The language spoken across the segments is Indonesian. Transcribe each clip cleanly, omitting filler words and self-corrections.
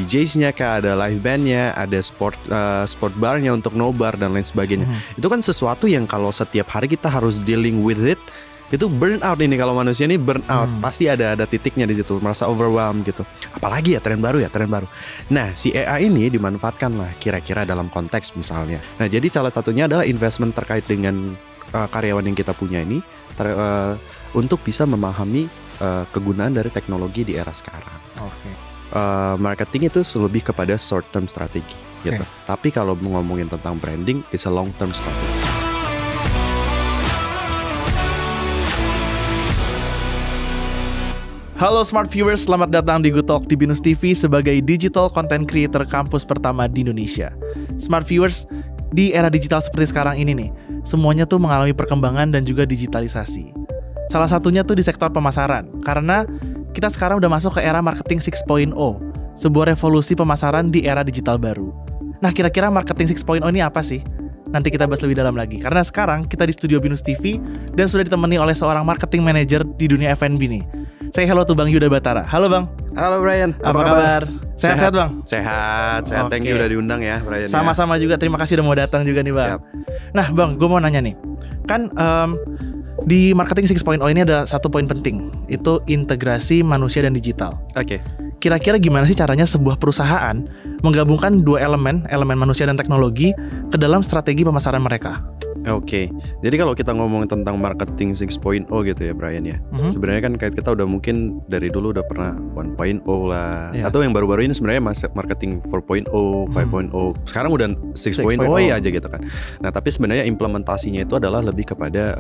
DJs-nya kah, ada live band-nya, ada sport bar-nya untuk nobar dan lain sebagainya. Itu kan sesuatu yang kalau setiap hari kita harus dealing with it, itu burn out ini. Kalau manusia ini burn out, pasti ada titiknya di situ, merasa overwhelmed gitu. Apalagi ya tren baru. Nah, si AI ini dimanfaatkan lah kira-kira dalam konteks misalnya. Nah, jadi salah satunya adalah investment terkait dengan karyawan yang kita punya ini untuk bisa memahami kegunaan dari teknologi di era sekarang. Marketing itu lebih kepada short term strategi gitu. Tapi kalau ngomongin tentang branding, it's a long term strategy. Halo Smart Viewers, selamat datang di Good Talk di Binus TV sebagai digital content creator kampus pertama di Indonesia. Smart Viewers, di era digital seperti sekarang ini nih, semuanya tuh mengalami perkembangan dan juga digitalisasi. Salah satunya tuh di sektor pemasaran, karena kita sekarang udah masuk ke era marketing 6.0, sebuah revolusi pemasaran di era digital baru. Nah, kira-kira marketing 6.0 ini apa sih? Nanti kita bahas lebih dalam lagi, karena sekarang kita di studio Binus TV dan sudah ditemani oleh seorang marketing manager di dunia F&B nih. Saya hello tuh Bang Yuda Batara. Halo Bang. Halo Brian. Apa kabar? Sehat-sehat Bang? Sehat. Thank you udah diundang ya Brian. Sama-sama juga, terima kasih udah mau datang juga nih Bang. Nah Bang, gue mau nanya nih. Kan di marketing 6.0 ini ada satu poin penting, itu integrasi manusia dan digital. Kira-kira gimana sih caranya sebuah perusahaan menggabungkan dua elemen manusia dan teknologi ke dalam strategi pemasaran mereka? Jadi kalau kita ngomong tentang marketing 6.0 gitu ya Brian ya, sebenarnya kan kita udah mungkin dari dulu udah pernah 1.0 lah, atau yang baru-baru ini sebenarnya marketing 4.0, 5.0, sekarang udah 6.0 aja gitu kan. Nah tapi sebenarnya implementasinya itu adalah lebih kepada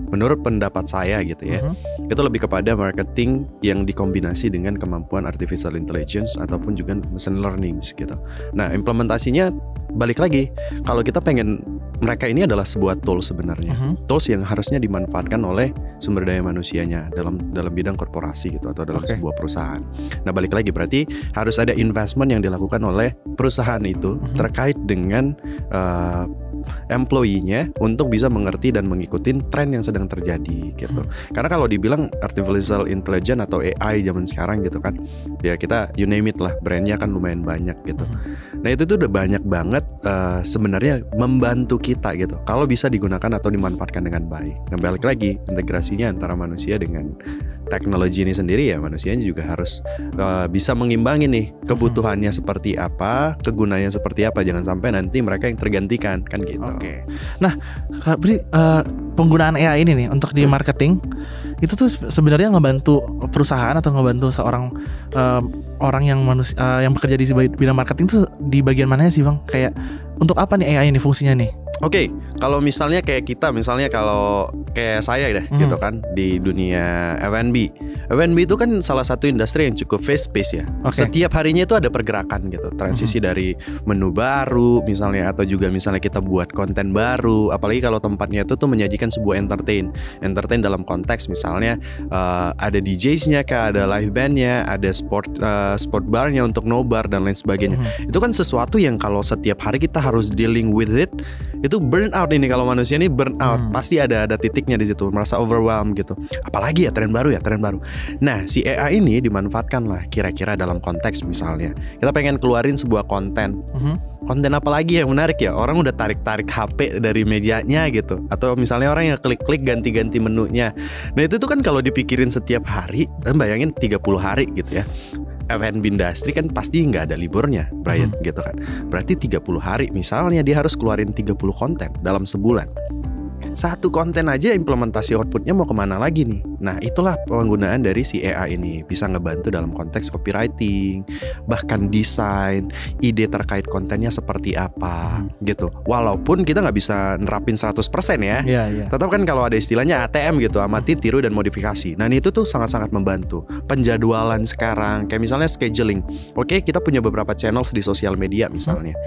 menurut pendapat saya gitu ya, itu lebih kepada marketing yang dikombinasi dengan kemampuan artificial intelligence ataupun juga machine learning gitu. Nah implementasinya balik lagi, kalau kita pengen, mereka ini adalah sebuah tools sebenarnya, tools yang harusnya dimanfaatkan oleh sumber daya manusianya dalam bidang korporasi gitu atau dalam sebuah perusahaan. Nah balik lagi berarti harus ada investment yang dilakukan oleh perusahaan itu terkait dengan employee-nya untuk bisa mengerti dan mengikuti tren yang sedang terjadi gitu. Karena kalau dibilang artificial intelligence atau AI zaman sekarang gitu kan, ya kita you name it lah, brandnya kan lumayan banyak gitu. Nah itu tuh udah banyak banget sebenarnya membantu kita gitu kalau bisa digunakan atau dimanfaatkan dengan baik. Nah balik lagi integrasinya antara manusia dengan teknologi ini sendiri, ya manusianya juga harus bisa mengimbangi nih kebutuhannya seperti apa, kegunaannya seperti apa, jangan sampai nanti mereka yang tergantikan kan gitu. Nah penggunaan AI ini nih untuk di marketing itu tuh sebenarnya ngebantu perusahaan atau ngebantu seorang orang yang yang bekerja di bidang marketing tuh di bagian mananya sih Bang? Kayak untuk apa nih AI ini fungsinya nih? Kalau misalnya kayak kita, kalau kayak saya deh gitu kan di dunia F&B itu kan salah satu industri yang cukup fast pace ya. Setiap harinya itu ada pergerakan gitu, transisi dari menu baru misalnya, atau juga misalnya kita buat konten baru, apalagi kalau tempatnya itu tuh menyajikan sebuah entertain dalam konteks misalnya ada DJs-nya kah, ada live band-nya, ada sport bar-nya untuk nobar dan lain sebagainya. Itu kan sesuatu yang kalau setiap hari kita harus dealing with it, itu burn out ini. Kalau manusia ini burn out, pasti ada titiknya di situ, merasa overwhelmed gitu. Apalagi ya tren baru. Nah, si AI ini dimanfaatkan lah kira-kira dalam konteks misalnya kita pengen keluarin sebuah konten. Konten apa lagi yang menarik ya? Orang udah tarik HP dari mejanya gitu, atau misalnya orang yang klik-klik ganti-ganti menunya. Nah, itu tuh kan kalau dipikirin setiap hari, bayangin 30 hari gitu ya. F&B industri kan pasti nggak ada liburnya, Brian, gitu kan. Berarti 30 hari misalnya dia harus keluarin 30 konten dalam sebulan. Satu konten aja implementasi outputnya mau kemana lagi nih. Nah itulah penggunaan dari si AI ini, bisa ngebantu dalam konteks copywriting, bahkan desain, ide terkait kontennya seperti apa gitu. Walaupun kita nggak bisa nerapin 100% ya, tetap kan kalau ada istilahnya ATM gitu, amati, tiru, dan modifikasi. Nah itu tuh sangat-sangat membantu. Penjadwalan sekarang, kayak misalnya scheduling. Kita punya beberapa channels di sosial media misalnya.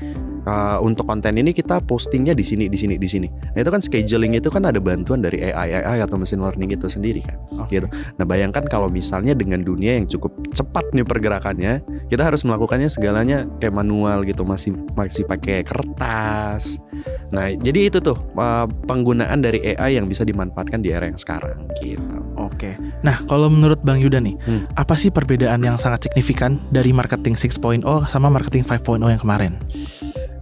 untuk konten ini kita postingnya di sini. Nah itu kan scheduling itu kan ada bantuan dari AI atau machine learning itu sendiri kan. Gitu. Nah bayangkan kalau misalnya dengan dunia yang cukup cepat nih pergerakannya, kita harus melakukannya segalanya kayak manual gitu, masih pakai kertas. Nah jadi itu tuh penggunaan dari AI yang bisa dimanfaatkan di era yang sekarang gitu. Oke. Nah kalau menurut Bang Yuda nih, apa sih perbedaan yang sangat signifikan dari marketing 6.0 sama marketing 5.0 yang kemarin?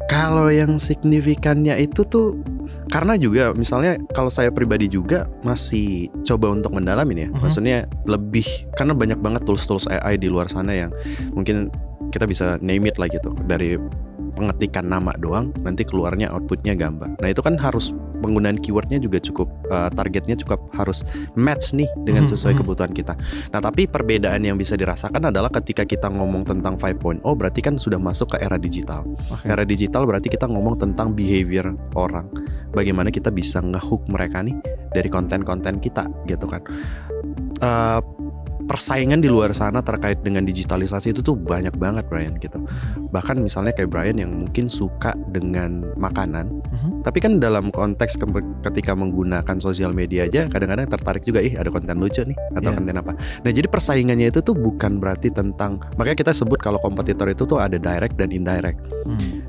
Kalau yang signifikannya itu tuh karena juga misalnya kalau saya pribadi juga masih coba untuk mendalamin ya. Maksudnya lebih karena banyak banget tools AI di luar sana yang mungkin kita bisa name it lah gitu. Dari pengetikan nama doang nanti keluarnya outputnya gambar. Nah itu kan harus penggunaan keywordnya juga cukup targetnya cukup harus match nih dengan sesuai kebutuhan kita. Nah tapi perbedaan yang bisa dirasakan adalah ketika kita ngomong tentang 5.0 berarti kan sudah masuk ke era digital. Era digital berarti kita ngomong tentang behavior orang. Bagaimana kita bisa ngehook mereka nih dari konten-konten kita gitu kan. Persaingan di luar sana terkait dengan digitalisasi itu tuh banyak banget Brian gitu. Bahkan misalnya kayak Brian yang mungkin suka dengan makanan, tapi kan dalam konteks ketika menggunakan sosial media aja kadang-kadang tertarik juga ada konten lucu nih atau konten apa. Nah jadi persaingannya itu tuh bukan berarti tentang, makanya kita sebut kalau kompetitor itu tuh ada direct dan indirect.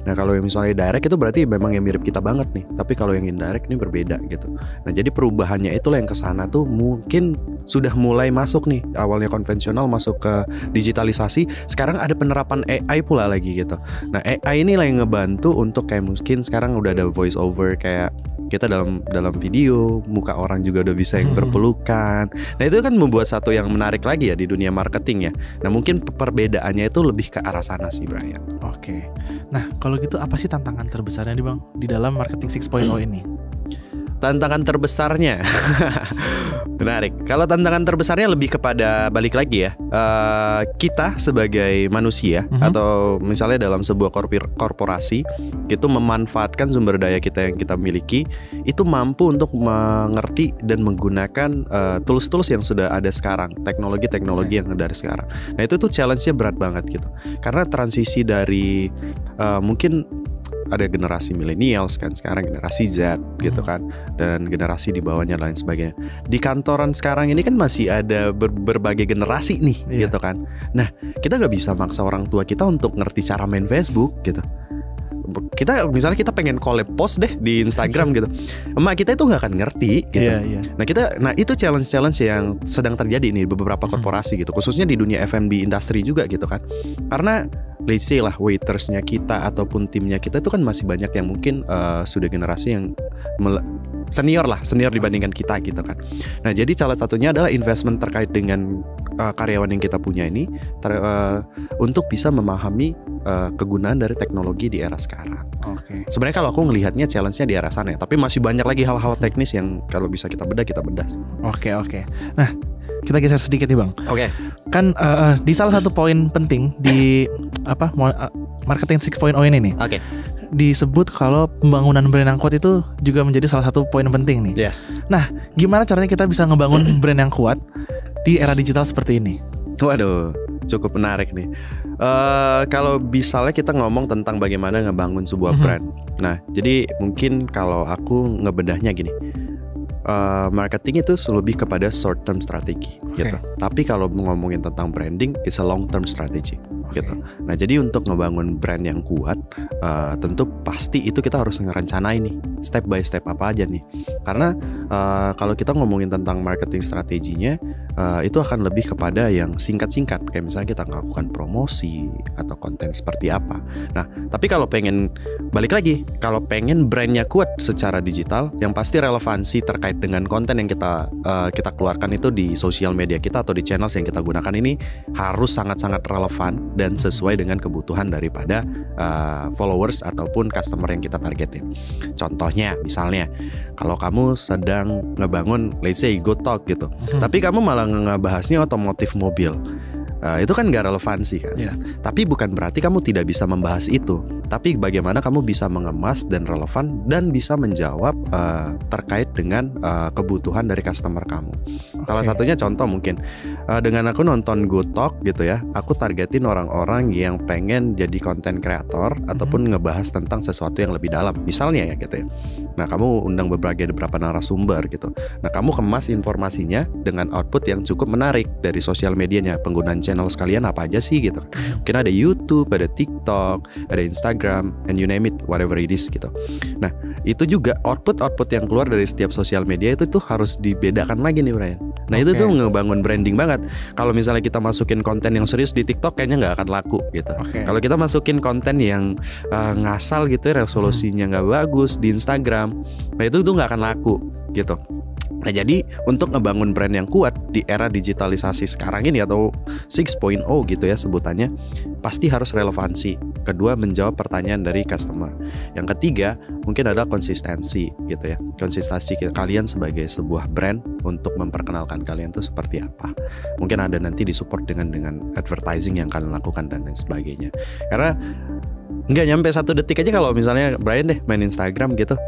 Nah kalau yang misalnya direct itu berarti memang yang mirip kita banget nih, tapi kalau yang indirect ini berbeda gitu. Nah jadi perubahannya itulah yang kesana tuh mungkin sudah mulai masuk nih, awalnya konvensional masuk ke digitalisasi, sekarang ada penerapan AI pula lagi gitu. Nah AI inilah yang ngebantu untuk kayak mungkin sekarang udah ada voice over kayak kita dalam video, muka orang juga udah bisa yang berpelukan. Nah itu kan membuat satu yang menarik lagi ya di dunia marketing ya. Nah mungkin perbedaannya itu lebih ke arah sana sih Brian. Oke. Nah kalau gitu apa sih tantangan terbesarnya nih Bang di dalam marketing 6.0 ini? Tantangan terbesarnya menarik. Kalau tantangan terbesarnya lebih kepada balik lagi ya, kita sebagai manusia atau misalnya dalam sebuah korporasi itu memanfaatkan sumber daya kita yang kita miliki itu mampu untuk mengerti dan menggunakan tools-tools yang sudah ada sekarang, teknologi-teknologi yang ada sekarang. Nah itu tuh challenge-nya berat banget gitu. Karena transisi dari mungkin ada generasi millennials kan, sekarang generasi Z gitu kan, dan generasi di bawahnya lain sebagainya. Di kantoran sekarang ini kan masih ada berbagai generasi nih gitu kan. Nah kita nggak bisa maksa orang tua kita untuk ngerti cara main Facebook gitu. Kita misalnya kita pengen collab post deh di Instagram gitu, emak kita itu nggak akan ngerti gitu. Nah itu challenge yang sedang terjadi nih beberapa korporasi gitu, khususnya di dunia F&B industry juga gitu kan. Karena let's say lah waitersnya kita ataupun timnya kita itu kan masih banyak yang mungkin sudah generasi yang senior dibandingkan kita gitu kan. Nah jadi salah satunya adalah investment terkait dengan karyawan yang kita punya ini untuk bisa memahami kegunaan dari teknologi di era sekarang. Sebenarnya kalau aku ngelihatnya challenge-nya di arah sana ya, tapi masih banyak lagi hal-hal teknis yang kalau bisa kita bedah. Oke. Nah, kita geser sedikit nih Bang. Kan di salah satu poin penting di marketing 6.0 ini nih. Disebut kalau pembangunan brand yang kuat itu juga menjadi salah satu poin penting nih. Nah, gimana caranya kita bisa ngebangun brand yang kuat di era digital seperti ini? Waduh, cukup menarik nih. Kalau misalnya kita ngomong tentang bagaimana ngebangun sebuah brand. Nah, jadi mungkin kalau aku ngebedahnya gini, marketing itu lebih kepada short term strategi gitu. Tapi kalau ngomongin tentang branding, it's a long term strategy gitu. Nah jadi untuk ngebangun brand yang kuat, tentu pasti itu kita harus ngerencanain nih step by step apa aja nih. Karena kalau kita ngomongin tentang marketing strateginya, itu akan lebih kepada yang singkat-singkat. Kayak misalnya kita melakukan promosi atau konten seperti apa. Nah tapi kalau pengen balik lagi, kalau pengen brandnya kuat secara digital, yang pasti relevansi terkait dengan konten yang kita keluarkan itu di sosial media kita atau di channels yang kita gunakan ini harus sangat-sangat relevan dan sesuai dengan kebutuhan daripada followers ataupun customer yang kita targetin. Contohnya misalnya kalau kamu sedang ngebangun let's say Go Talk gitu, tapi kamu malah ngebahasnya otomotif mobil. Itu kan gak relevansi kan. Tapi bukan berarti kamu tidak bisa membahas itu. Tapi bagaimana kamu bisa mengemas dan relevan dan bisa menjawab terkait dengan kebutuhan dari customer kamu. Salah satunya contoh mungkin dengan aku nonton Good Talk gitu ya, aku targetin orang-orang yang pengen jadi content creator ataupun ngebahas tentang sesuatu yang lebih dalam. Misalnya ya gitu ya. Nah, kamu undang beberapa narasumber gitu. Nah, kamu kemas informasinya dengan output yang cukup menarik dari sosial medianya. Penggunaan channel sekalian apa aja sih gitu. Mungkin ada YouTube, ada TikTok, ada Instagram, and you name it, whatever it is gitu. Nah, itu juga output yang keluar dari setiap sosial media itu tuh harus dibedakan lagi nih Brian. Nah, itu tuh ngebangun branding banget. Kalau misalnya kita masukin konten yang serius di TikTok kayaknya nggak akan laku gitu. Kalau kita masukin konten yang ngasal gitu, resolusinya nggak bagus di Instagram, nah itu tuh nggak akan laku gitu. Nah, jadi untuk ngebangun brand yang kuat di era digitalisasi sekarang ini atau 6.0 gitu ya sebutannya, pasti harus relevansi. Kedua, menjawab pertanyaan dari customer. Yang ketiga, mungkin adalah konsistensi gitu ya. Konsistensi kalian sebagai sebuah brand untuk memperkenalkan kalian tuh seperti apa. Mungkin ada nanti disupport dengan advertising yang kalian lakukan dan lain sebagainya. Karena nggak nyampe 1 detik aja kalau misalnya Brian deh main Instagram gitu,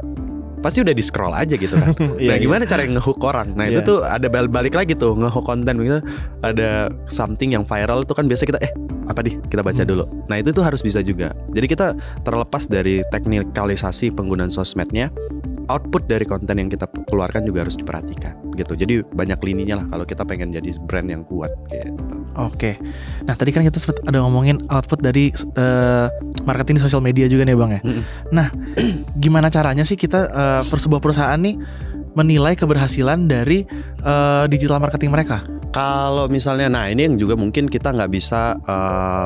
pasti udah di scroll aja gitu kan. Nah, gimana cara ngehook orang? Nah, itu tuh ada balik lagi tuh ngehook konten gitu. Ada something yang viral tuh kan biasa kita apa kita baca dulu. Nah, itu tuh harus bisa juga. Jadi kita terlepas dari teknikalisasi penggunaan sosmednya, output dari konten yang kita keluarkan juga harus diperhatikan gitu. Jadi banyak lininya lah kalau kita pengen jadi brand yang kuat gitu. Oke. Nah, tadi kan kita sempat ada ngomongin output dari marketing di sosial media juga nih Bang ya. Nah, gimana caranya sih kita sebuah perusahaan nih menilai keberhasilan dari digital marketing mereka? Kalau misalnya, nah ini yang juga mungkin kita nggak bisa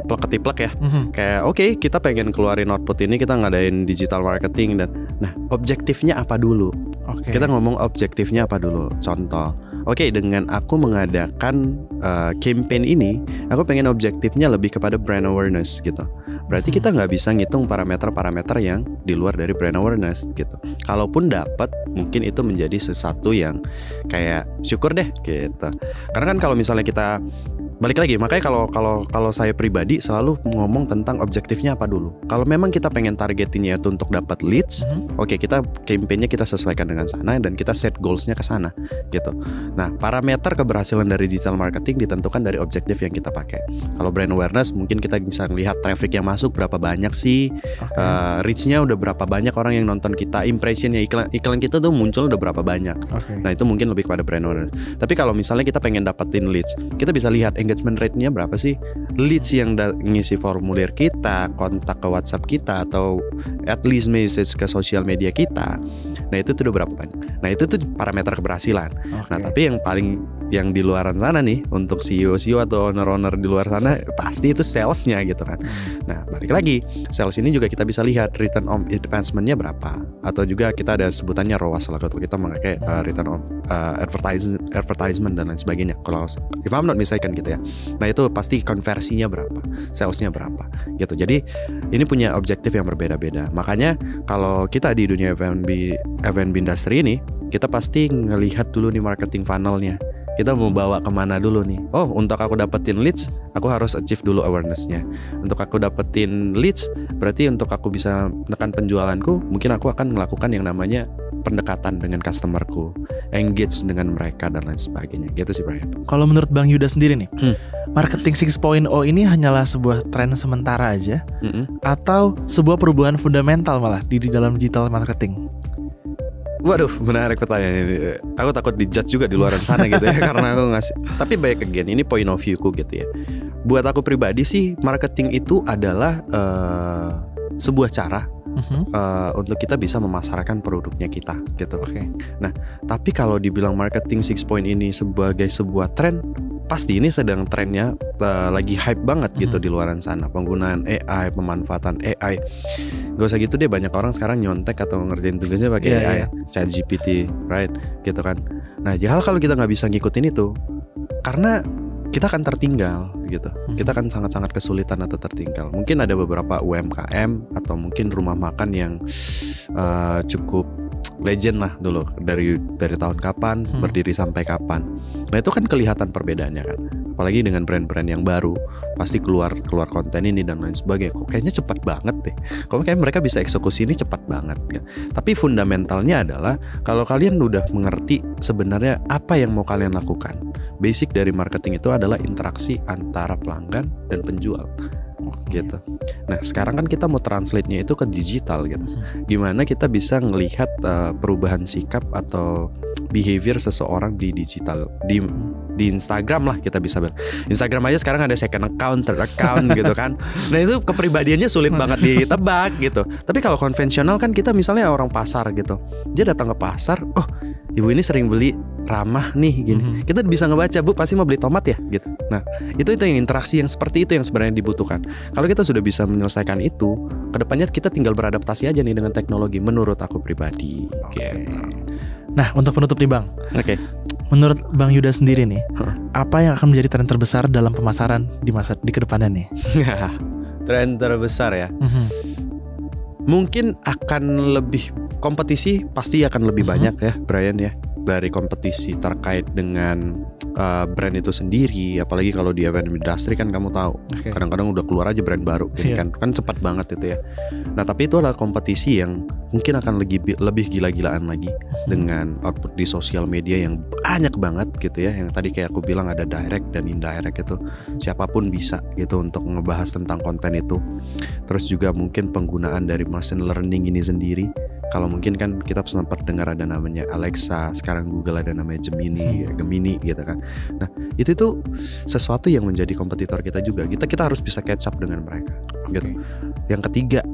plek-ketiplek ya. Kayak kita pengen keluarin output ini, kita ngadain digital marketing dan nah objektifnya apa dulu? Kita ngomong objektifnya apa dulu. Contoh, dengan aku mengadakan campaign ini, aku pengen objektifnya lebih kepada brand awareness gitu. Berarti kita nggak bisa ngitung parameter-parameter yang di luar dari brand awareness gitu. Kalaupun dapat, mungkin itu menjadi sesuatu yang kayak syukur deh gitu. Karena kan kalau misalnya kita balik lagi, makanya kalau saya pribadi selalu ngomong tentang objektifnya apa dulu. Kalau memang kita pengen targetinnya itu untuk dapat leads, kita campaignnya kita sesuaikan dengan sana dan kita set goalsnya ke sana gitu. Nah, parameter keberhasilan dari digital marketing ditentukan dari objektif yang kita pakai. Kalau brand awareness, mungkin kita bisa lihat traffic yang masuk berapa banyak sih, reach-nya udah berapa banyak orang yang nonton kita, impressionnya iklan kita tuh muncul udah berapa banyak. Nah, itu mungkin lebih kepada brand awareness. Tapi kalau misalnya kita pengen dapetin leads, kita bisa lihat engagement rate-nya berapa sih, leads yang ngisi formulir kita, kontak ke WhatsApp kita, atau at least message ke sosial media kita. Nah, itu tuh udah berapa banyak. Nah, itu tuh parameter keberhasilan. Nah, tapi yang di luaran sana nih, untuk CEO atau owner di luar sana, pasti itu salesnya gitu kan. Nah, balik lagi, sales ini juga kita bisa lihat return on investment-nya berapa, atau juga kita ada sebutannya ROAS lah kalau kita memakai return on advertisement dan lain sebagainya. Kalau if I'm not mistaken gitu ya. Nah, itu pasti konversinya berapa, salesnya berapa gitu. Jadi ini punya objektif yang berbeda-beda. Makanya kalau kita di dunia F&B industry ini, kita pasti ngelihat dulu nih marketing funnelnya. Kita mau bawa kemana dulu nih? Untuk aku dapetin leads, aku harus achieve dulu awareness-nya. Untuk aku dapetin leads, berarti untuk aku bisa menekan penjualanku, mungkin aku akan melakukan yang namanya pendekatan dengan customerku, engage dengan mereka dan lain sebagainya. Gitu sih Brian. Kalau menurut Bang Yuda sendiri nih, marketing 6.0 ini hanyalah sebuah tren sementara aja, atau sebuah perubahan fundamental malah di dalam digital marketing? Waduh, menarik pertanyaan ini. Aku takut dijudge juga di luar sana gitu ya, karena aku ngasih. Tapi baik again, ini point of view ku gitu ya. Buat aku pribadi sih, marketing itu adalah sebuah cara untuk kita bisa memasarkan produknya kita gitu. Nah, tapi kalau dibilang marketing 6.0 ini sebagai sebuah tren, pasti ini sedang trennya lagi hype banget gitu di luaran sana. Penggunaan AI, pemanfaatan AI. Gak usah gitu deh, banyak orang sekarang nyontek atau ngerjain tugasnya pakai AI, ChatGPT, right? Gitu kan. Nah, hal kalau kita nggak bisa ngikutin itu, karena kita akan tertinggal gitu. Kita akan sangat-sangat kesulitan atau tertinggal. Mungkin ada beberapa UMKM atau mungkin rumah makan yang cukup legend lah dulu, dari tahun kapan berdiri sampai kapan. Nah itu kan kelihatan perbedaannya kan. Apalagi dengan brand-brand yang baru, pasti keluar konten ini dan lain sebagainya. Kok kayaknya cepat banget deh. Kok kayak mereka bisa eksekusi ini cepat banget kan. Tapi fundamentalnya adalah kalau kalian udah mengerti sebenarnya apa yang mau kalian lakukan. Basic dari marketing itu adalah interaksi antara pelanggan dan penjual. Gitu. Nah sekarang kan kita mau translate-nya itu ke digital gitu. Gimana kita bisa ngelihat perubahan sikap atau behavior seseorang di digital, di Instagram lah kita bisa bilang. Instagram aja sekarang ada second account, third account gitu kan. Nah itu kepribadiannya sulit banget ditebak gitu. Tapi kalau konvensional kan kita misalnya orang pasar gitu, dia datang ke pasar, oh ibu ini sering beli ramah nih gini. Kita bisa ngebaca, Bu pasti mau beli tomat ya gitu. Nah itu yang interaksi yang seperti itu yang sebenarnya dibutuhkan. Kalau kita sudah bisa menyelesaikan itu, kedepannya kita tinggal beradaptasi aja nih dengan teknologi. Menurut aku pribadi. Okay. Nah untuk penutup nih Bang. Oke. Menurut Bang Yuda sendiri nih, apa yang akan menjadi tren terbesar dalam pemasaran di kedepannya nih? Tren terbesar ya. Mungkin akan lebih kompetisi, pasti akan lebih banyak ya Brian ya. Dari kompetisi terkait dengan brand itu sendiri, apalagi kalau di event industri kan kamu tahu, kadang-kadang udah keluar aja brand baru kan cepat banget itu ya. Nah tapi itu adalah kompetisi yang mungkin akan lebih gila-gilaan lagi dengan output di sosial media yang banyak banget gitu ya. Yang tadi kayak aku bilang ada direct dan indirect itu, siapapun bisa gitu untuk ngebahas tentang konten itu. Terus juga mungkin penggunaan dari machine learning ini sendiri. Kalau mungkin kan kita sempat dengar ada namanya Alexa, sekarang Google ada namanya Gemini gitu kan. Nah itu tuh sesuatu yang menjadi kompetitor kita juga. Kita harus bisa catch up dengan mereka gitu. Yang ketiga,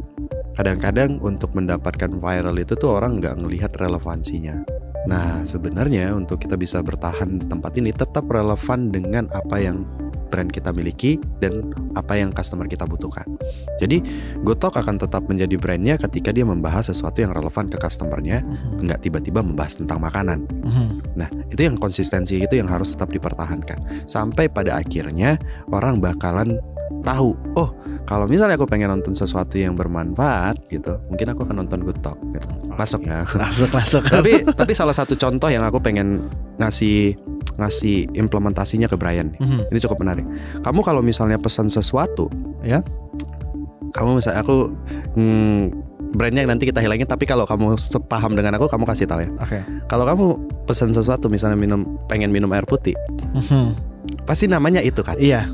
kadang-kadang untuk mendapatkan viral itu tuh orang nggak ngelihat relevansinya. Nah sebenarnya untuk kita bisa bertahan di tempat ini tetap relevan dengan apa yang brand kita miliki dan apa yang customer kita butuhkan. Jadi GoTalk akan tetap menjadi brandnya ketika dia membahas sesuatu yang relevan ke customernya, nggak tiba-tiba membahas tentang makanan. Nah itu yang konsistensi itu yang harus tetap dipertahankan sampai pada akhirnya orang bakalan tahu, oh kalau misalnya aku pengen nonton sesuatu yang bermanfaat gitu, mungkin aku akan nonton GoTalk gitu. Masuk ya? Masuk. Tapi salah satu contoh yang aku pengen ngasih implementasinya ke Brian. Ini cukup menarik. Kamu kalau misalnya pesan sesuatu, ya, kamu misalnya aku brandnya nanti kita hilangin, tapi kalau kamu sepaham dengan aku, kamu kasih tahu ya. Kalau kamu pesan sesuatu, misalnya pengen minum air putih, pasti namanya itu kan. Iya.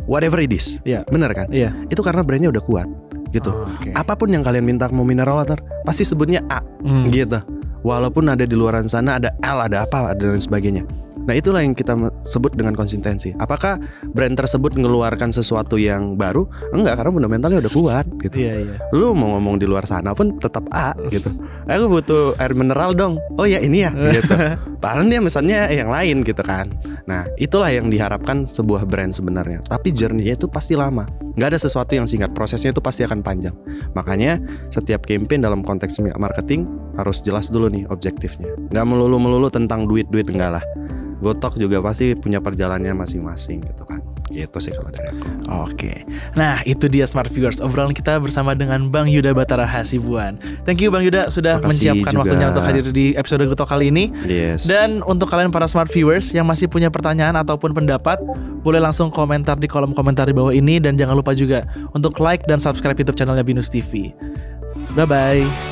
Whatever it is, bener kan? Iya. Itu karena brandnya udah kuat, gitu. Apapun yang kalian minta, mau mineral water, pasti sebutnya A, gitu. Walaupun ada di luaran sana ada L, ada apa, dan sebagainya. Nah itulah yang kita sebut dengan konsistensi. Apakah brand tersebut mengeluarkan sesuatu yang baru? Enggak, karena fundamentalnya udah kuat gitu. Iya. Lu mau ngomong di luar sana pun tetap A gitu. Aku butuh air mineral dong. Oh ya ini ya gitu. Padahal dia misalnya yang lain gitu kan. Nah itulah yang diharapkan sebuah brand sebenarnya. Tapi journey-nya itu pasti lama. Nggak ada sesuatu yang singkat. Prosesnya itu pasti akan panjang. Makanya setiap campaign dalam konteks marketing harus jelas dulu nih objektifnya. Nggak melulu tentang duit enggak lah. GoTalk juga pasti punya perjalanannya masing-masing gitu kan. Gitu sih kalau dari aku. Oke. Nah itu dia Smart Viewers, obrolan kita bersama dengan Bang Yuda Batara Hasibuan. Thank you Bang Yuda sudah menyiapkan waktunya untuk hadir di episode GoTalk kali ini. Yes. Dan untuk kalian para Smart Viewers yang masih punya pertanyaan ataupun pendapat, boleh langsung komentar di kolom komentar di bawah ini. Dan jangan lupa juga untuk like dan subscribe YouTube channelnya Binus TV. Bye-bye.